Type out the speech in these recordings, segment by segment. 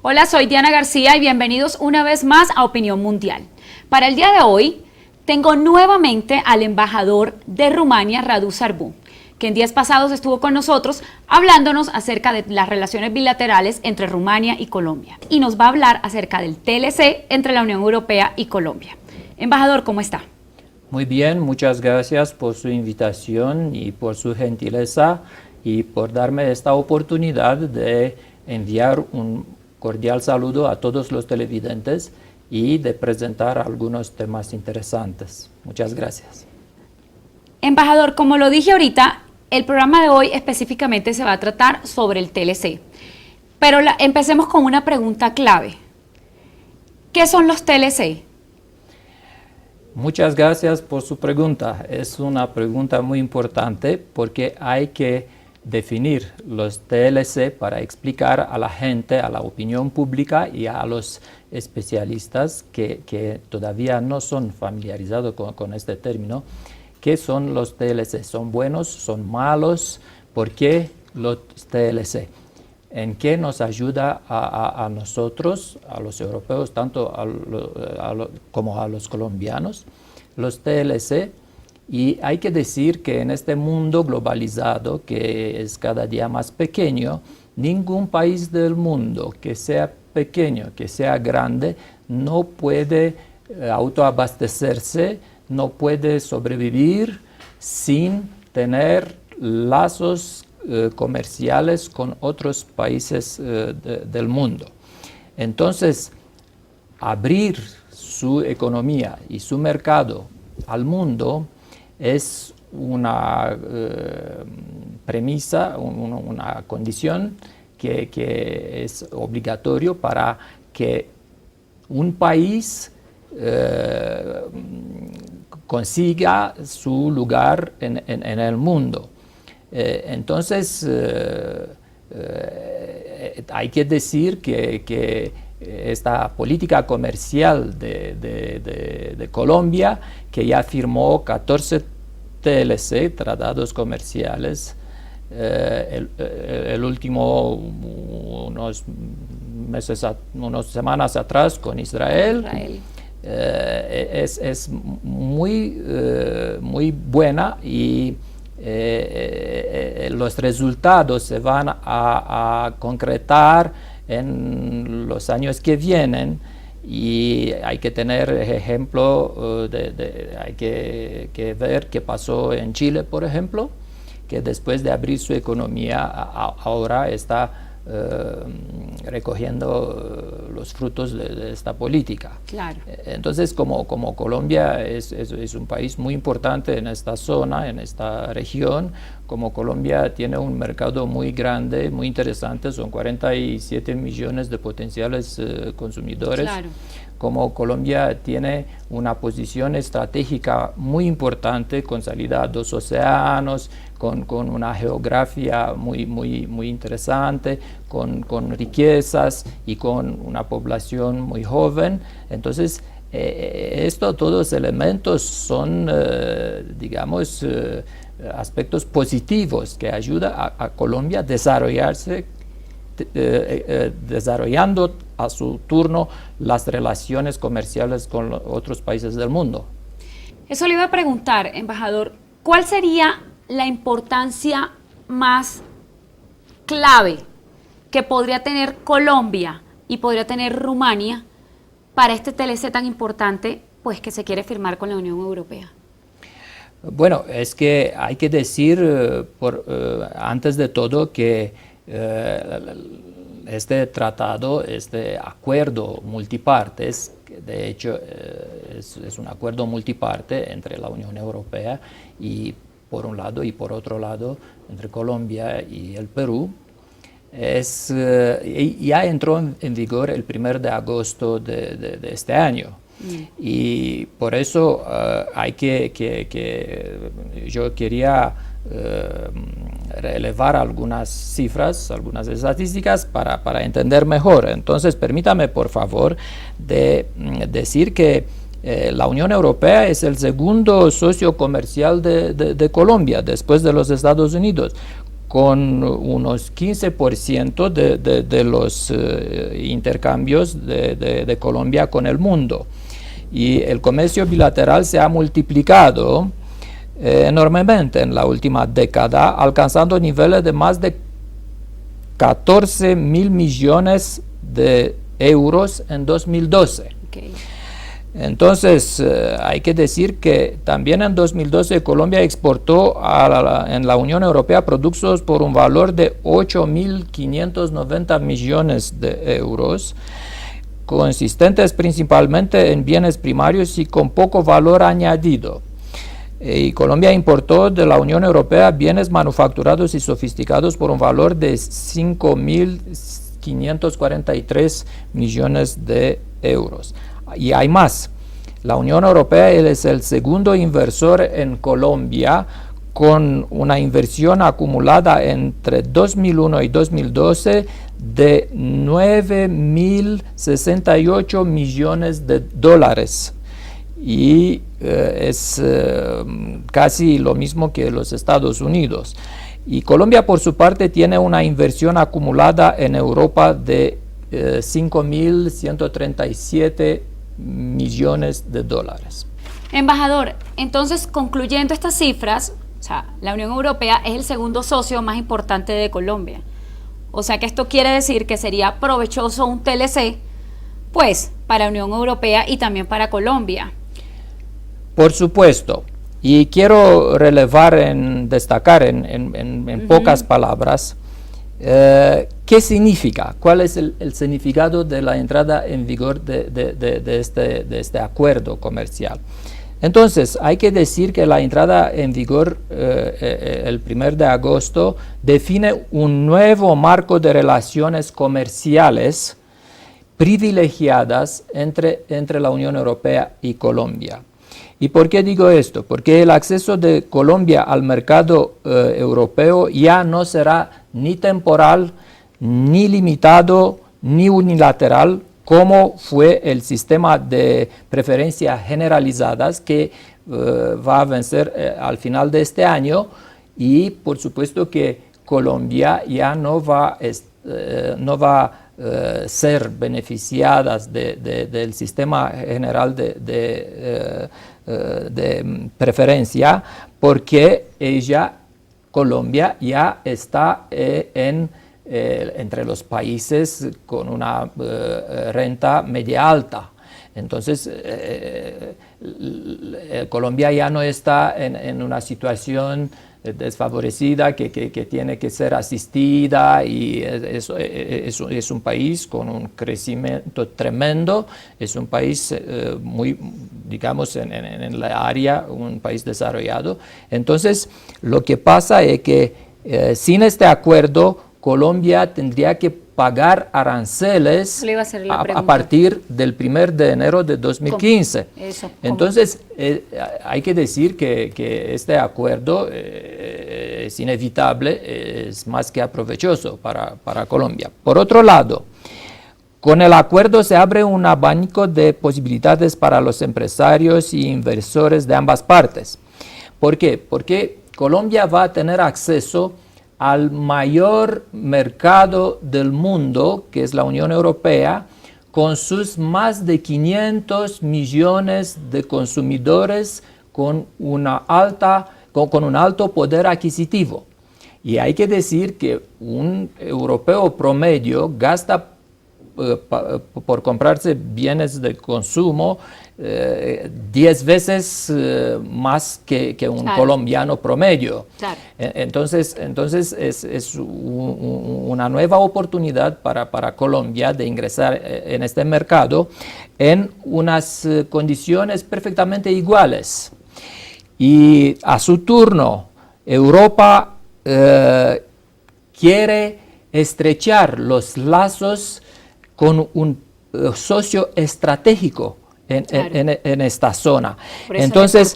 Hola, soy Diana García y bienvenidos una vez más a Opinión Mundial. Para el día de hoy, tengo nuevamente al embajador de Rumania, Radu Sarbu, que en días pasados estuvo con nosotros hablándonos acerca de las relaciones bilaterales entre Rumania y Colombia. Y nos va a hablar acerca del TLC entre la Unión Europea y Colombia. Embajador, ¿cómo está? Muy bien, muchas gracias por su invitación y por su gentileza y por darme esta oportunidad de enviar un cordial saludo a todos los televidentes y de presentar algunos temas interesantes. Muchas gracias. Embajador, como lo dije ahorita, el programa de hoy específicamente se va a tratar sobre el TLC. Pero empecemos con una pregunta clave. ¿Qué son los TLC? Muchas gracias por su pregunta. Es una pregunta muy importante porque hay que definir los TLC para explicar a la gente, a la opinión pública y a los especialistas que todavía no son familiarizados con este término. ¿Qué son los TLC? ¿Son buenos? ¿Son malos? ¿Por qué los TLC? ¿En qué nos ayuda a nosotros, a los europeos, tanto como a los colombianos, los TLC? Y hay que decir que en este mundo globalizado, que es cada día más pequeño, ningún país del mundo que sea pequeño, que sea grande, no puede autoabastecerse, no puede sobrevivir sin tener lazos comerciales con otros países del mundo. Entonces, abrir su economía y su mercado al mundo es una premisa, una condición que es obligatorio para que un país consiga su lugar en el mundo. Entonces, hay que decir que esta política comercial de Colombia, que ya firmó 14 TLC, tratados comerciales, el último unas semanas atrás con Israel. Es muy buena y los resultados se van a concretar en los años que vienen y hay que tener ejemplo, hay que ver qué pasó en Chile, por ejemplo, que después de abrir su economía ahora está recogiendo los frutos de esta política. Claro. Entonces, como Colombia es un país muy importante en esta zona, en esta región, como Colombia tiene un mercado muy grande, muy interesante, son 47 millones de potenciales consumidores. Claro. Como Colombia tiene una posición estratégica muy importante, con salida a 2 océanos, con una geografía muy interesante, con riquezas y con una población muy joven. Entonces, todos elementos son, digamos, aspectos positivos que ayudan a Colombia a desarrollarse, desarrollando a su turno las relaciones comerciales con otros países del mundo. Eso le iba a preguntar, embajador, ¿cuál sería la importancia más clave que podría tener Colombia y podría tener Rumania para este TLC tan importante, pues, que se quiere firmar con la Unión Europea? Bueno, es que hay que decir, antes de todo, que este tratado, este acuerdo multipartes, que de hecho es un acuerdo multiparte entre la Unión Europea y por un lado y por otro lado entre Colombia y el Perú, ya entró en vigor el 1 de agosto de este año. Y por eso yo quería relevar algunas cifras, algunas estadísticas para entender mejor. Entonces, permítame, por favor, decir que la Unión Europea es el segundo socio comercial de Colombia, después de los Estados Unidos. con unos 15% de los intercambios de Colombia con el mundo. Y el comercio bilateral se ha multiplicado enormemente en la última década, alcanzando niveles de más de 14 mil millones de euros en 2012. Okay. Entonces, hay que decir que también en 2012 Colombia exportó en la Unión Europea productos por un valor de 8.590 millones de euros, consistentes principalmente en bienes primarios y con poco valor añadido. Y Colombia importó de la Unión Europea bienes manufacturados y sofisticados por un valor de 5.543 millones de euros. Y hay más. La Unión Europea es el segundo inversor en Colombia, con una inversión acumulada entre 2001 y 2012 de 9.068 millones de dólares. Y es casi lo mismo que los Estados Unidos. Y Colombia, por su parte, tiene una inversión acumulada en Europa de 5.137 millones de dólares. Embajador, entonces, concluyendo estas cifras, o sea, la Unión Europea es el segundo socio más importante de Colombia. O sea que esto quiere decir que sería provechoso un TLC, pues, para la Unión Europea y también para Colombia. Por supuesto. Y quiero destacar en pocas palabras, ¿qué significa? ¿Cuál es el significado de la entrada en vigor de este acuerdo comercial? Entonces, hay que decir que la entrada en vigor el 1 de agosto define un nuevo marco de relaciones comerciales privilegiadas entre la Unión Europea y Colombia. ¿Y por qué digo esto? Porque el acceso de Colombia al mercado europeo ya no será ni temporal, ni limitado, ni unilateral, como fue el sistema de preferencias generalizadas que va a vencer al final de este año. Y por supuesto que Colombia ya no va a ser beneficiada del sistema general de preferencia, porque Colombia ya está entre los países con una renta media alta. Entonces, Colombia ya no está en una situación desfavorecida que tiene que ser asistida, y es un país con un crecimiento tremendo, es un país muy, digamos, en la área, un país desarrollado. Entonces, lo que pasa es que sin este acuerdo, Colombia tendría que pagar aranceles a partir del 1 de enero de 2015. Entonces, hay que decir que este acuerdo es inevitable, es más que aprovechoso para Colombia. Por otro lado, con el acuerdo se abre un abanico de posibilidades para los empresarios y inversores de ambas partes. ¿Por qué? Porque Colombia va a tener acceso al mayor mercado del mundo, que es la Unión Europea, con sus más de 500 millones de consumidores con un alto poder adquisitivo. Y hay que decir que un europeo promedio gasta por comprarse bienes de consumo 10 veces más que un colombiano promedio. Claro. Entonces es una nueva oportunidad para Colombia de ingresar en este mercado en unas condiciones perfectamente iguales. Y a su turno, Europa quiere estrechar los lazos con un socio estratégico en esta zona. Entonces,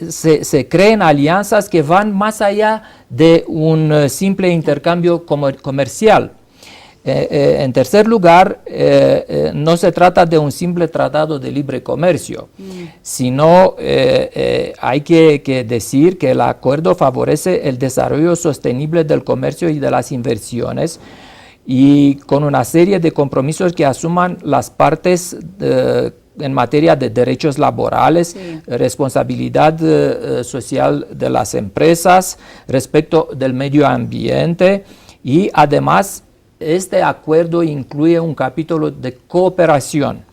se crean alianzas que van más allá de un simple intercambio comercial. En tercer lugar, no se trata de un simple tratado de libre comercio, sino hay que decir que el acuerdo favorece el desarrollo sostenible del comercio y de las inversiones, y con una serie de compromisos que asuman las partes en materia de derechos laborales, responsabilidad social de las empresas, respecto del medio ambiente, y además este acuerdo incluye un capítulo de cooperación,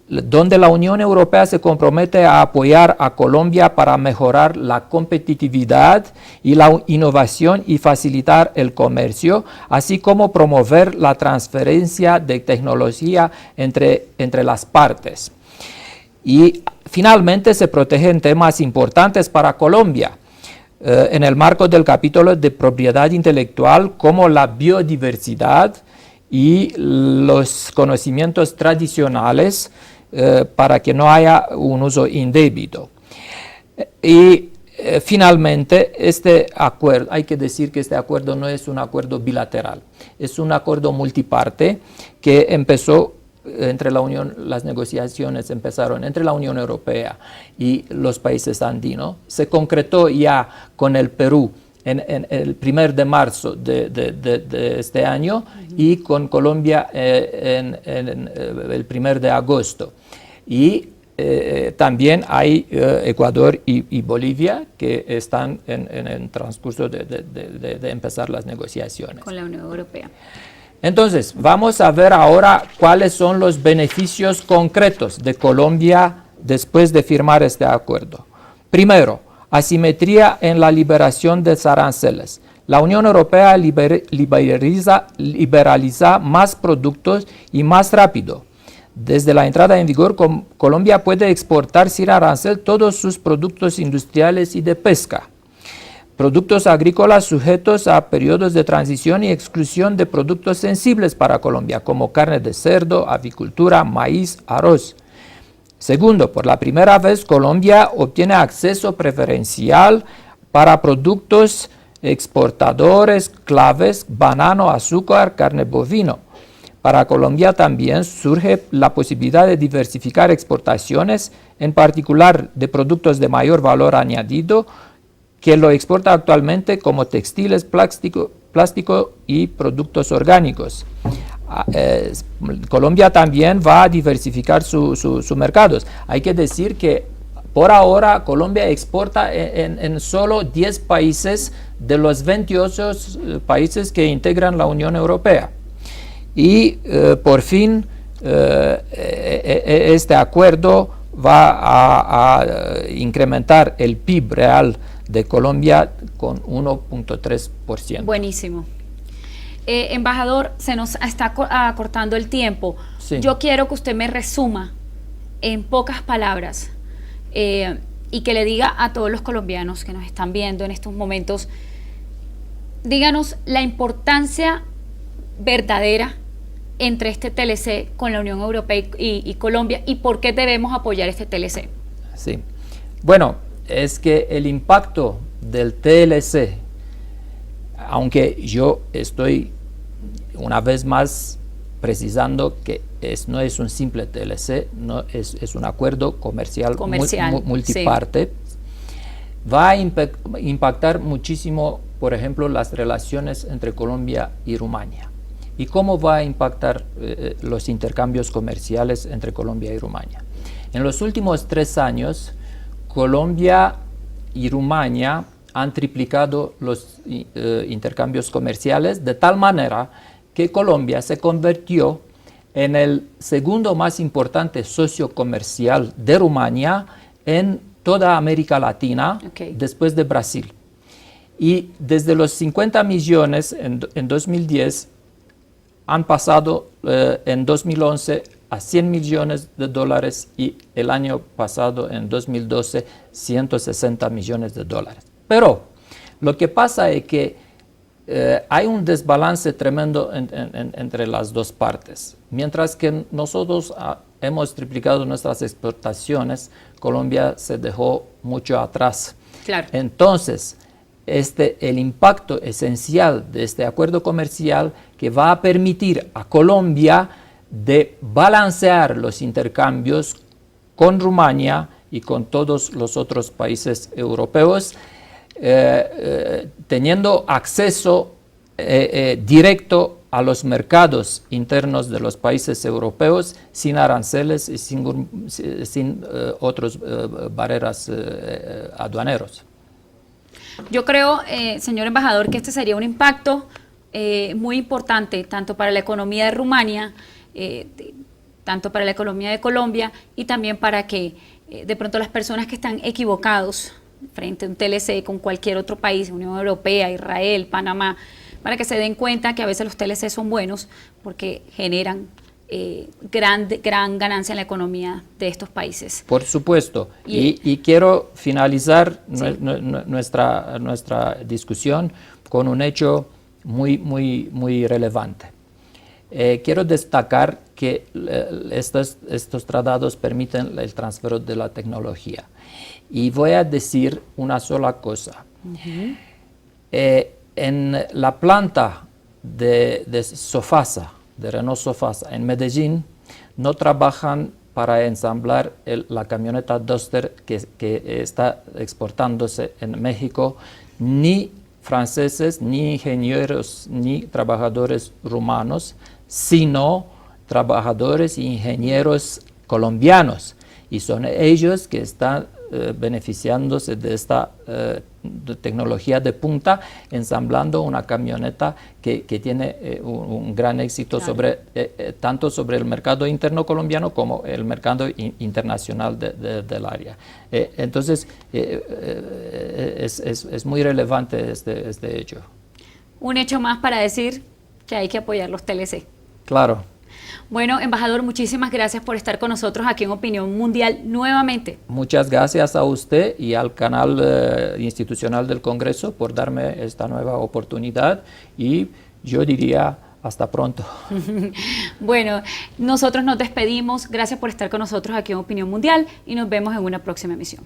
donde la Unión Europea se compromete a apoyar a Colombia para mejorar la competitividad y la innovación y facilitar el comercio, así como promover la transferencia de tecnología entre las partes. Y finalmente se protegen temas importantes para Colombia en el marco del capítulo de propiedad intelectual, como la biodiversidad y los conocimientos tradicionales, para que no haya un uso indebido. Y finalmente, este acuerdo, hay que decir que este acuerdo no es un acuerdo bilateral, es un acuerdo multiparte que empezó entre la Unión, las negociaciones empezaron entre la Unión Europea y los países andinos, se concretó ya con el Perú en el 1 de marzo de este año, y con Colombia en el 1 de agosto. Y también hay Ecuador y Bolivia que están en el transcurso de empezar las negociaciones. Con la Unión Europea. Entonces, vamos a ver ahora cuáles son los beneficios concretos de Colombia después de firmar este acuerdo. Primero, asimetría en la liberación de aranceles. La Unión Europea liberaliza más productos y más rápido. Desde la entrada en vigor, Colombia puede exportar sin arancel todos sus productos industriales y de pesca. Productos agrícolas sujetos a periodos de transición y exclusión de productos sensibles para Colombia, como carne de cerdo, avicultura, maíz, arroz. Segundo, por la primera vez Colombia obtiene acceso preferencial para productos exportadores claves: banano, azúcar, carne bovino. Para Colombia también surge la posibilidad de diversificar exportaciones, en particular de productos de mayor valor añadido, que lo exporta actualmente, como textiles, plástico y productos orgánicos. Colombia también va a diversificar sus mercados. Hay que decir que por ahora Colombia exporta en solo 10 países de los 28 países que integran la Unión Europea. Y por fin este acuerdo va a incrementar el PIB real de Colombia con 1.3%. Buenísimo. Embajador, se nos está acortando el tiempo. Sí. Yo quiero que usted me resuma en pocas palabras y que le diga a todos los colombianos que nos están viendo en estos momentos, díganos la importancia verdadera entre este TLC con la Unión Europea y Colombia, y por qué debemos apoyar este TLC. Sí. Bueno, es que el impacto del TLC, aunque yo estoy una vez más precisando que no es un simple TLC, no es un acuerdo comercial multiparte, sí, va a impactar muchísimo, por ejemplo, las relaciones entre Colombia y Rumania. ¿Y cómo va a impactar los intercambios comerciales entre Colombia y Rumania? En los últimos 3 años, Colombia y Rumania han triplicado los intercambios comerciales, de tal manera que Colombia se convirtió en el segundo más importante socio comercial de Rumania en toda América Latina, después de Brasil. Y desde los 50 millones en 2010, han pasado en 2011 a 100 millones de dólares y el año pasado, en 2012, 160 millones de dólares. Pero lo que pasa es que hay un desbalance tremendo entre las dos partes. Mientras que nosotros hemos triplicado nuestras exportaciones, Colombia se dejó mucho atrás. Claro. Entonces, el impacto esencial de este acuerdo comercial que va a permitir a Colombia de balancear los intercambios con Rumania y con todos los otros países europeos, teniendo acceso directo a los mercados internos de los países europeos sin aranceles y sin otras barreras aduaneros. Yo creo, señor embajador, que este sería un impacto muy importante tanto para la economía de Rumania, tanto para la economía de Colombia y también para que de pronto las personas que están equivocados frente a un TLC con cualquier otro país, Unión Europea, Israel, Panamá, para que se den cuenta que a veces los TLC son buenos porque generan gran ganancia en la economía de estos países. Por supuesto. Y quiero finalizar nuestra discusión con un hecho muy relevante. Quiero destacar que estos tratados permiten el transfer de la tecnología. Y voy a decir una sola cosa. En la planta de Sofasa, de Renault Sofasa, en Medellín, no trabajan para ensamblar la camioneta Duster que está exportándose en México, ni franceses, ni ingenieros, ni trabajadores rumanos, sino trabajadores e ingenieros colombianos. Y son ellos que están beneficiándose de esta de tecnología de punta, ensamblando una camioneta que tiene un gran éxito tanto sobre el mercado interno colombiano como el mercado internacional del área. Entonces, es muy relevante este hecho. Un hecho más para decir que hay que apoyar los TLC. Claro. Bueno, embajador, muchísimas gracias por estar con nosotros aquí en Opinión Mundial nuevamente. Muchas gracias a usted y al canal institucional del Congreso por darme esta nueva oportunidad y yo diría hasta pronto. Bueno, nosotros nos despedimos. Gracias por estar con nosotros aquí en Opinión Mundial y nos vemos en una próxima emisión.